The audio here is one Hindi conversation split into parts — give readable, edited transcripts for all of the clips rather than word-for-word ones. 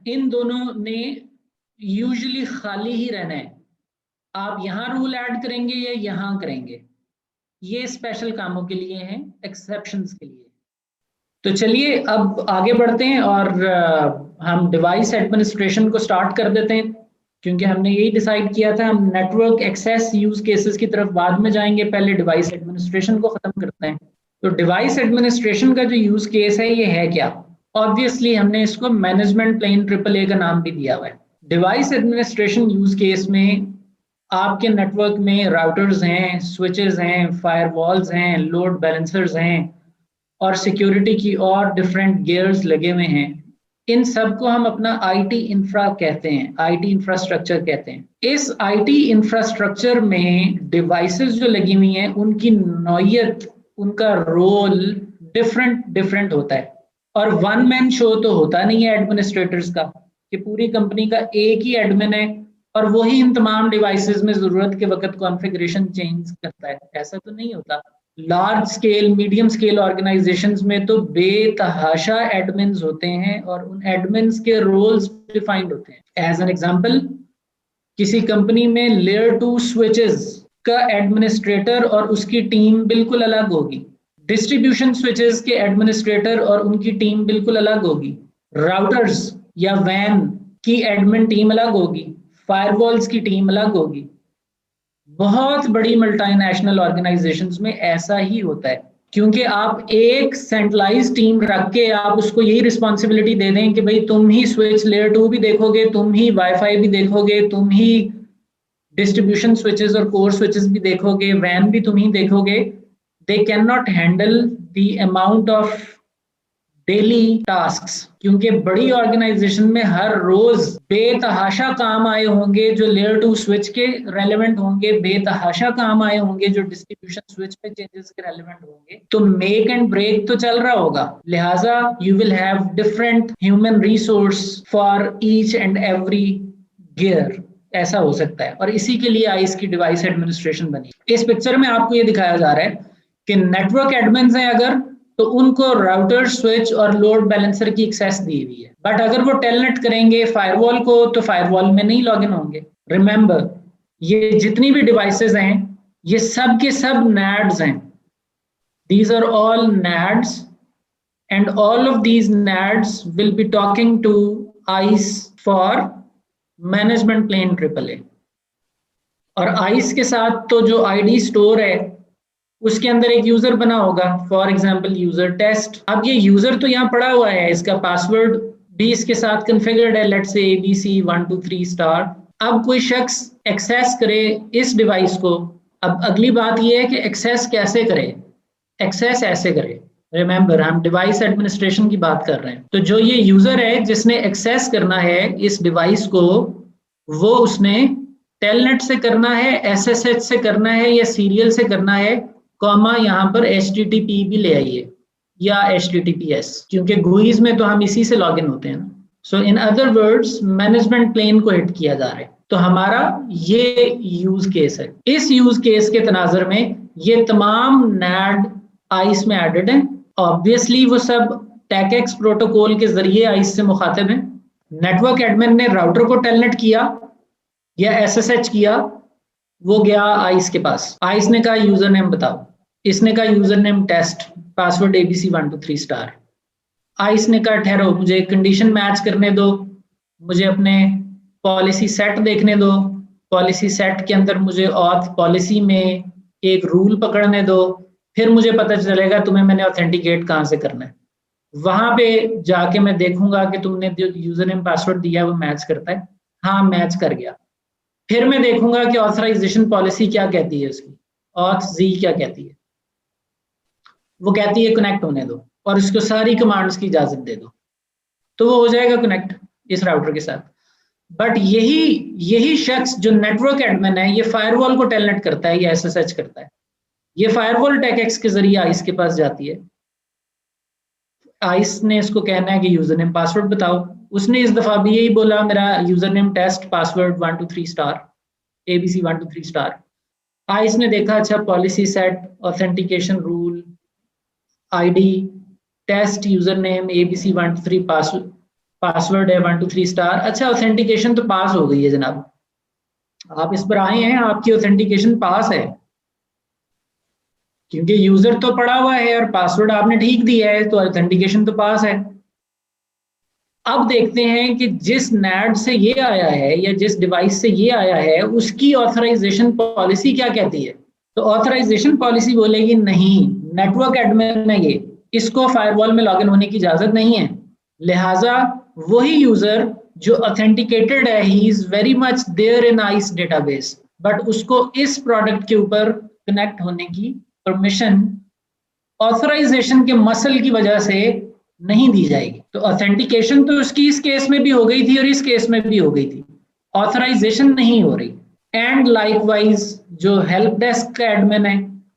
इन दोनों ने यूजुअली खाली ही रहना है। आप यहाँ रूल ऐड करेंगे या यहाँ करेंगे, ये स्पेशल कामों के लिए हैं, एक्सेप्शंस के लिए। तो चलिए अब आगे बढ़ते हैं और हम डिवाइस एडमिनिस्ट्रेशन को स्टार्ट कर देते हैं, क्योंकि हमने यही डिसाइड किया था हम नेटवर्क एक्सेस यूज केसेस की तरफ बाद में जाएंगे, पहले डिवाइस एडमिनिस्ट्रेशन को खत्म करते हैं। तो डिवाइस एडमिनिस्ट्रेशन का जो यूज केस है ये है क्या? ऑब्वियसली हमने इसको मैनेजमेंट प्लेन AAA का नाम भी दिया हुआ है। डिवाइस एडमिनिस्ट्रेशन यूज केस में आपके नेटवर्क में राउटर्स हैं, स्विचेस हैं, फायरवॉल्स हैं, लोड बैलेंसर्स हैं और सिक्योरिटी की और डिफरेंट गियर्स लगे हुए हैं। इन सब को हम अपना आईटी इंफ्रा कहते हैं, आईटी इंफ्रास्ट्रक्चर कहते हैं। इस आईटी इंफ्रास्ट्रक्चर में डिवाइसेस जो लगी हुई हैं उनकी नौयत, उनका रोल डिफरेंट होता है। और वन मैन शो तो होता नहीं है एडमिनिस्ट्रेटर्स का कि पूरी कंपनी का एक ही एडमिन है और वही इन तमाम डिवाइसेस में जरूरत के वक्त कॉन्फ़िगरेशन चेंज करता है, ऐसा तो नहीं होता। Large scale, medium scale organisations में तो बेतहाशा एडमिन्स होते हैं और उन एडमिन्स के रोल्स डिफाइंड होते हैं। एज एन एग्जांपल, किसी कंपनी में लेयर 2 स्विचेस का एडमिनिस्ट्रेटर और उसकी टीम बिल्कुल अलग होगी, डिस्ट्रीब्यूशन स्विचेस के एडमिनिस्ट्रेटर और उनकी टीम बिल्कुल अलग होगी, राउटर्स या वैन की एडमिन टीम अलग होगी, फायरवॉल्स की टीम अलग होगी। बहुत बड़ी मल्टीनेशनल ऑर्गेनाइजेशंस में ऐसा ही होता है, क्योंकि आप एक सेंट्रलाइज टीम रख के आप उसको यही रिस्पॉन्सिबिलिटी दे दें कि भाई तुम ही स्विच लेयर 2 भी देखोगे, तुम ही वाईफाई भी देखोगे, तुम ही डिस्ट्रीब्यूशन स्विचेस और कोर स्विचेस भी देखोगे, वैन भी तुम ही देखोगे। They cannot handle the amount of daily tasks, क्योंकि बड़ी ऑर्गेनाइजेशन में हर रोज बेतहाशा काम आए होंगे जो लेयर 2 स्विच के रेलेवेंट होंगे, बेतहाशा काम आए होंगे जो डिस्ट्रीब्यूशन स्विच पे चेंजेस के रेलेवेंट होंगे। तो मेक एंड ब्रेक तो चल रहा होगा, लिहाजा you will have different human resource for each and every gear, ऐसा हो सकता है। और इसी के लिए आईस की डिवाइस एडमिनिस्ट्रेशन बनी। इस पिक्चर में आपको ये दिखाया जा रहा है कि नेटवर्क एडमिन्स हैं अगर, तो उनको राउटर, स्विच और लोड बैलेंसर की एक्सेस दी हुई है, बट अगर वो टेलनेट करेंगे फायरवॉल को तो फायरवॉल में नहीं लॉगिन होंगे। रिमेंबर, ये जितनी भी डिवाइसेस हैं ये सब के सब NADs हैं, these are all NADs and all of these NADs will be talking to ISE for management plane AAA। और आइस के साथ तो जो आईडी स्टोर है उसके अंदर एक यूजर बना होगा, फॉर एग्जांपल यूजर टेस्ट। अब ये यूजर तो यहाँ पड़ा हुआ है, इसका पासवर्ड भी इसके साथ कॉन्फ़िगर्ड है, लेट्स से ABC123*। अब कोई शख्स एक्सेस करे इस डिवाइस को। अब अगली बात ये है कि एक्सेस कैसे करे, एक्सेस ऐसे करे। रिमेंबर, हम डिवाइस एडमिनिस्ट्रेशन की बात कर रहे हैं। तो जो ये यूजर है जिसने एक्सेस करना है इस डिवाइस को, वो उसने टेलनेट से करना है, SSH से करना है या सीरियल से करना है, कॉमा यहाँ पर HTTP भी ले आइए या HTTPS, क्योंकि GUIs में तो हम इसी से लॉगिन होते हैं ना। So in other words management plane को हिट किया जा रहा है। तो हमारा ये यूज केस है। इस यूज केस के तनाजर में ये तमाम NAD आइस में एडेड हैं। ऑब्वियसली वो सब TACACS प्रोटोकॉल के जरिए आइस से मुखातिब हैं। नेटवर्क एडमिन ने राउटर को टेलनेट किया या SSH किया, वो गया आइस के पास। आइस ने कहा यूजर नेम बताओ, इसने कहा user name test, password ABC123*। ISE ने कहा ठहरो, मुझे कंडीशन मैच करने दो, मुझे अपने पॉलिसी सेट देखने दो, पॉलिसी सेट के अंदर मुझे ऑथ पॉलिसी में एक रूल पकड़ने दो, फिर मुझे पता चलेगा तुम्हें मैंने ऑथेंटिकेट कहाँ से करना है। वहां पे जाके मैं देखूंगा कि तुमने जो यूजर नेम पासवर्ड दिया वो मैच करता है। हाँ, मैच कर गया। फिर मैं देखूंगा कि ऑथराइजेशन पॉलिसी क्या कहती है, उसकी ऑथ जी क्या कहती है। वो कहती है कनेक्ट होने दो और उसको सारी कमांड्स की इजाजत दे दो, तो वो हो जाएगा कनेक्ट इस राउटर के साथ। बट यही शख्स जो नेटवर्क एडमिन है, ये फायरवॉल को टेलनेट करता है या SSH करता है। ये फायरवॉल TACACS के जरिए आइस के पास जाती है। आइस ने इसको कहना है कि यूजर नेम पासवर्ड बताओ। उसने इस दफा भी यही बोला, मेरा user name test, password 123* ABC123*। ISE ने देखा अच्छा policy set, authentication rule, ID, test user name ABC123 password है 123 स्टार। अच्छा, ऑथेंटिकेशन तो पास हो गई है जनाब, आप इस पर आए हैं, आपकी ऑथेंटिकेशन पास है क्योंकि यूजर तो पड़ा हुआ है और पासवर्ड आपने ठीक दिया है, तो ऑथेंटिकेशन तो पास है। अब देखते हैं कि जिस नेट से ये आया है या जिस डिवाइस से ये आया है उसकी ऑथराइजेशन पॉलिसी क्या कहती है। तो ऑथराइजेशन पॉलिसी बोलेगी नहीं, नेटवर्क एडमिन है ये, इसको फायरवॉल में लॉगिन होने की इजाजत नहीं है, लिहाजा वही यूजर जो ऑथेंटिकेटेड है, he is very much there in ISE database, but उसको इस प्रोडक्ट के ऊपर कनेक्ट होने की परमिशन ऑथराइजेशन के मसल की वजह से नहीं दी जाएगी। तो ऑथेंटिकेशन तो उसकी इस केस में भी हो गई थी और इस केस में भी हो गई थी, ऑथराइजेशन नहीं हो रही। एंड लाइकवाइज जो हेल्प डेस्क का एडमिन है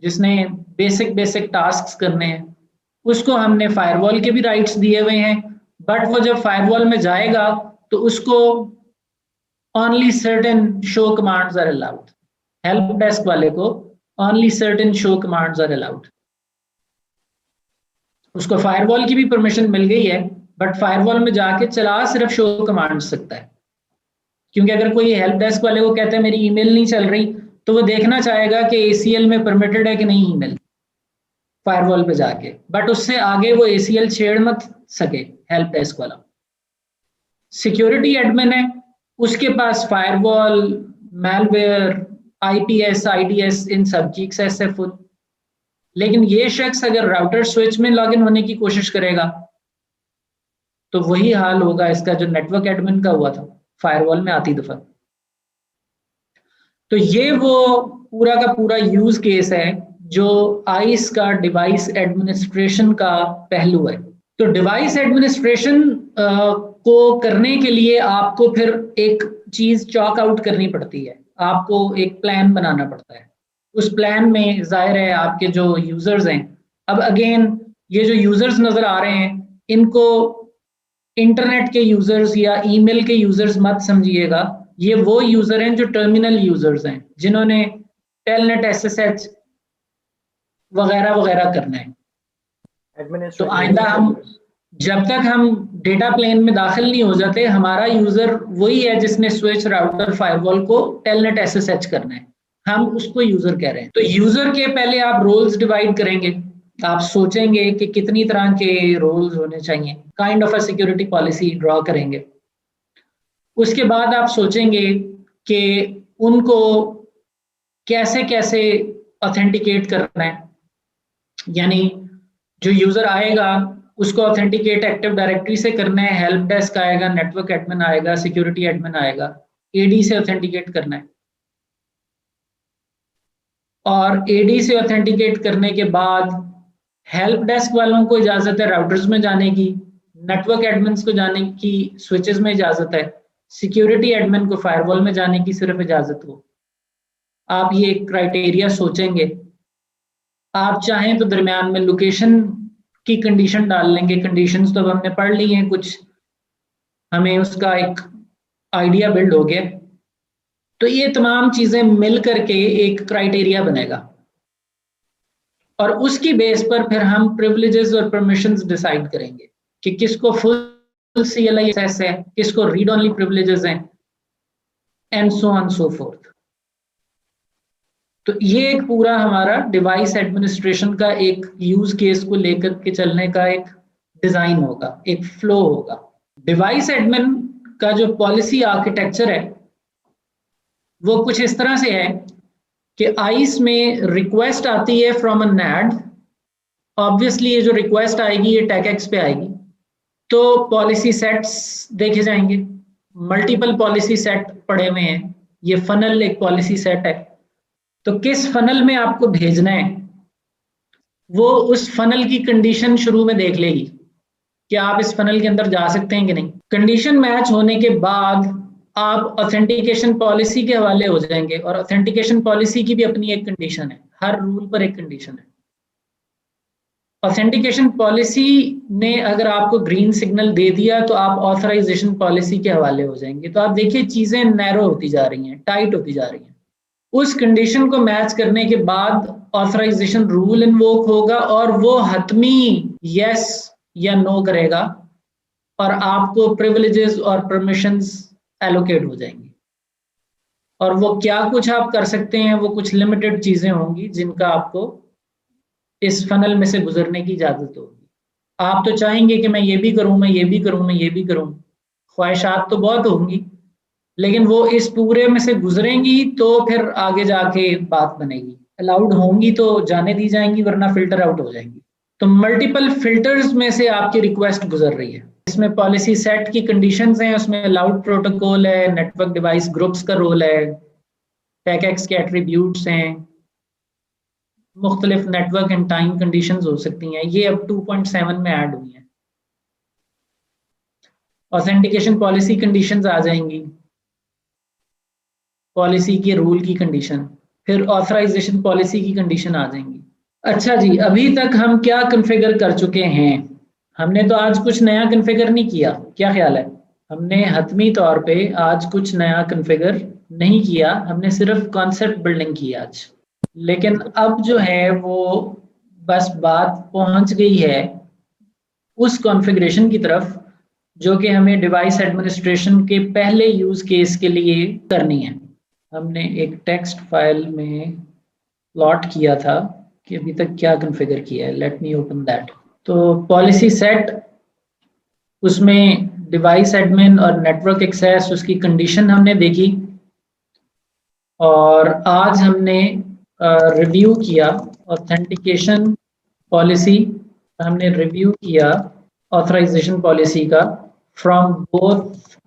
जिसने बेसिक टास्क्स करने हैं, उसको हमने फायरवॉल के भी राइट्स दिए हुए हैं, बट वो जब फायरवॉल में जाएगा तो उसको only certain show commands are allowed. Help desk वाले को only certain show commands are allowed. उसको फायरवॉल की भी परमिशन मिल गई है, बट फायरवॉल में जाके चला सिर्फ शो कमांड सकता है, क्योंकि अगर कोई हेल्प डेस्क वाले को कहते हैं मेरी ईमेल नहीं चल रही, तो वो देखना चाहेगा कि ACL में परमिटेड है कि नहीं ईमेल फायरवॉल पे जाके, बट उससे आगे वो ACL छेड़ मत सके हेल्प डेस्क वाला। सिक्योरिटी एडमिन है, उसके पास फायरवॉल, मैलवेयर, IPS, IDS इन सब की एक्सेस है फुल। लेकिन ये शख्स अगर राउटर स्विच में लॉगिन होने की कोशिश करेगा तो वही हाल होगा इसका जो नेटवर्क एडमिन का हुआ था फायरवॉल में आती दफा। तो ये वो पूरा का पूरा यूज केस है जो आइस का डिवाइस एडमिनिस्ट्रेशन का पहलू है। तो डिवाइस एडमिनिस्ट्रेशन को करने के लिए आपको फिर एक चीज चॉक आउट करनी पड़ती है, आपको एक प्लान बनाना पड़ता है। उस प्लान में जाहिर है आपके जो यूजर्स हैं, अब अगेन ये जो यूजर्स नजर आ रहे हैं इनको इंटरनेट के यूजर्स या ईमेल के यूजर्स मत समझिएगा, ये वो यूजर हैं जो टर्मिनल यूजर्स हैं जिन्होंने टेलनेट SSH वगैरह वगैरह करना है। तो आइंदा हम जब तक हम डेटा प्लेन में दाखिल नहीं हो जाते, हमारा यूजर वही है जिसने स्विच, राउटर, फायरवॉल को टेलनेट SSH करना है, हम उसको यूजर कह रहे हैं। तो यूजर के पहले आप रोल्स डिवाइड करेंगे, आप सोचेंगे कि कितनी तरह के रोल्स होने चाहिए, kind of a security policy draw करेंगे। उसके बाद आप सोचेंगे कि उनको कैसे कैसे ऑथेंटिकेट करना है, यानी जो यूजर आएगा उसको ऑथेंटिकेट एक्टिव डायरेक्टरी से करना है, हेल्प डेस्क आएगा, नेटवर्क एडमिन आएगा, सिक्योरिटी एडमिन आएगा, AD से ऑथेंटिकेट करना है। और AD से ऑथेंटिकेट करने के बाद हेल्प डेस्क वालों को इजाजत है राउटर्स में जाने की, नेटवर्क एडमिन्स को जाने की स्विचेस में इजाजत है, सिक्योरिटी एडमिन को फायरवॉल में जाने की सिर्फ इजाजत हो। आप ये क्राइटेरिया सोचेंगे। आप चाहें तो दरमियान में लोकेशन की कंडीशन डाल लेंगे, कंडीशंस तो अब हमने पढ़ ली हैं कुछ, हमें उसका एक आइडिया बिल्ड हो गया। तो ये तमाम चीजें मिल करके एक क्राइटेरिया बनेगा और उसकी बेस पर फिर हम प्रिविलेजेस और परमिशंस डिसाइड करेंगे कि किसको फुल CLI एक्सेस है, किसको रीड ओनली प्रिविलेजेस हैं, and so on so fourth. तो ये एक पूरा हमारा डिवाइस एडमिनिस्ट्रेशन का एक यूज केस को लेकर के चलने का एक डिजाइन होगा, एक फ्लो होगा। डिवाइस एडमिन का जो पॉलिसी आर्किटेक्चर है वो कुछ इस तरह से है कि आइस में रिक्वेस्ट आती है फ्रॉम अ NAD। ऑब्वियसली ये जो रिक्वेस्ट आएगी ये TACACS पे आएगी, तो पॉलिसी सेट्स देखे जाएंगे, मल्टीपल पॉलिसी सेट पड़े हुए हैं, ये फनल एक पॉलिसी सेट है। तो किस फनल में आपको भेजना है वो उस फनल की कंडीशन शुरू में देख लेगी कि आप इस फनल के अंदर जा सकते हैं कि नहीं। कंडीशन मैच होने के बाद आप ऑथेंटिकेशन पॉलिसी के हवाले हो जाएंगे, और ऑथेंटिकेशन पॉलिसी की भी अपनी एक कंडीशन है, हर रूल पर एक कंडीशन है। ऑथेंटिकेशन पॉलिसी ने अगर आपको ग्रीन सिग्नल दे दिया तो आप ऑथराइजेशन पॉलिसी के हवाले हो जाएंगे। तो आप देखिए चीजें नैरो होती जा रही हैं, टाइट होती जा रही हैं। उस कंडीशन को मैच करने के बाद ऑथराइजेशन रूल इन्वोक होगा और वो हतमी यस या नो करेगा और आपको प्रिविलेजेस और परमिशंस एलोकेट हो जाएंगी। और वो क्या कुछ आप कर सकते हैं, वो कुछ लिमिटेड चीजें होंगी जिनका आपको इस फनल में से गुजरने की इजाजत होगी। आप तो चाहेंगे कि मैं ये भी करूं, मैं ये भी करूं, मैं ये भी करूं, ख्वाहिशात तो बहुत होंगी, लेकिन वो इस पूरे में से गुजरेंगी तो फिर आगे जाके बात बनेगी। अलाउड होंगी तो जाने दी जाएंगी, वरना फिल्टर आउट हो जाएंगी। तो मल्टीपल फिल्टर्स में से आपकी रिक्वेस्ट गुजर रही है। इसमें पॉलिसी सेट की कंडीशंस हैं, उसमें अलाउड प्रोटोकॉल है, नेटवर्क डिवाइस ग्रुप्स का रोल है, टैकएक्स के एट्रीब्यूट्स हैं, मुख्तलिफ नेटवर्क एंड टाइम कंडीशंस हो सकती हैं। ये अब 2.7 में ऐड हुई हैं। ऑथेंटिकेशन पॉलिसी कंडीशंस आ जाएंगी, पॉलिसी के रूल की कंडीशन, फिर ऑथराइजेशन पॉलिसी की कंडीशन आ जाएंगी। अच्छा जी, अभी तक हम क्या कॉन्फ़िगर कर चुके हैं? हमने तो आज कुछ नया कॉन्फ़िगर नहीं किया, क्या ख्याल है? हमने हतमी तौर पे आज कुछ नया कॉन्फ़िगर नहीं किया, हमने सिर्फ कॉन्सेप्ट बिल्डिंग की आज। लेकिन अब जो है वो बस बात पहुंच गई है उस कॉन्फ़िगरेशन की तरफ जो कि हमें डिवाइस एडमिनिस्ट्रेशन के पहले यूज केस के लिए करनी है। हमने एक टेक्स्ट फाइल में प्लॉट किया था कि अभी तक क्या कॉन्फ़िगर किया है। Let me open that. तो पॉलिसी सेट, उसमें डिवाइस एडमिन और नेटवर्क एक्सेस, उसकी कंडीशन हमने देखी। और आज हमने रिव्यू किया ऑथेंटिकेशन पॉलिसी, हमने रिव्यू किया ऑथराइजेशन पॉलिसी का from both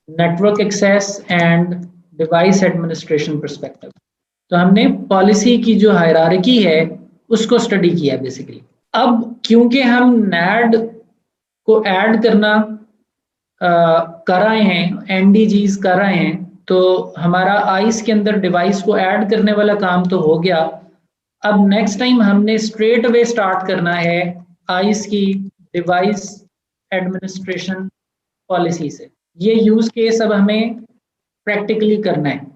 network access and device administration perspective. तो हमने पॉलिसी की जो हायरार्की है उसको स्टडी किया बेसिकली। अब क्योंकि हम नैड को ऐड करना कर रहे हैं, एनडीजीज कर रहे हैं, तो हमारा आइस के अंदर डिवाइस को ऐड करने वाला काम तो हो गया। अब नेक्स्ट टाइम हमने स्ट्रेट अवे स्टार्ट करना है आइस की डिवाइस एडमिनिस्ट्रेशन पॉलिसी से। ये यूज केस अब हमें प्रैक्टिकली करना है।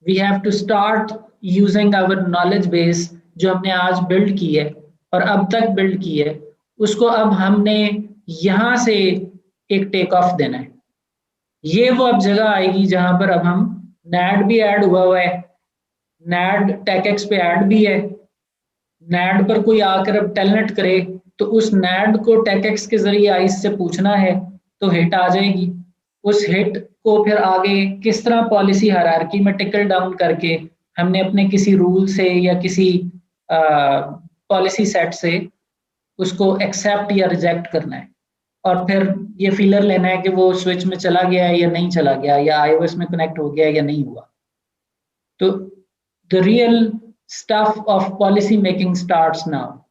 We have to start using our knowledge base जो हमने आज बिल्ड की है और अब तक बिल्ड की है, उसको अब हमने यहाँ से एक टेक ऑफ देना है। ये वो अब जगह आएगी जहां पर अब हम नैड भी ऐड हुआ है, नैड टैकेक्स पे ऐड भी है। नैड पर कोई आकर अब टेलनेट करे तो उस नैड को टैकेक्स के जरिए आइस से पूछना है तो हिट आ जाएगी। उस हिट को फिर आगे किस तरह पॉलिसी हायरार्की में टिकल डाउन करके हमने अपने किसी रूल से या किसी पॉलिसी सेट से उसको एक्सेप्ट या रिजेक्ट करना है, और फिर ये फीलर लेना है कि वो स्विच में चला गया है या नहीं चला गया, या आईओएस में कनेक्ट हो गया या नहीं हुआ। तो the real stuff of policy making starts now.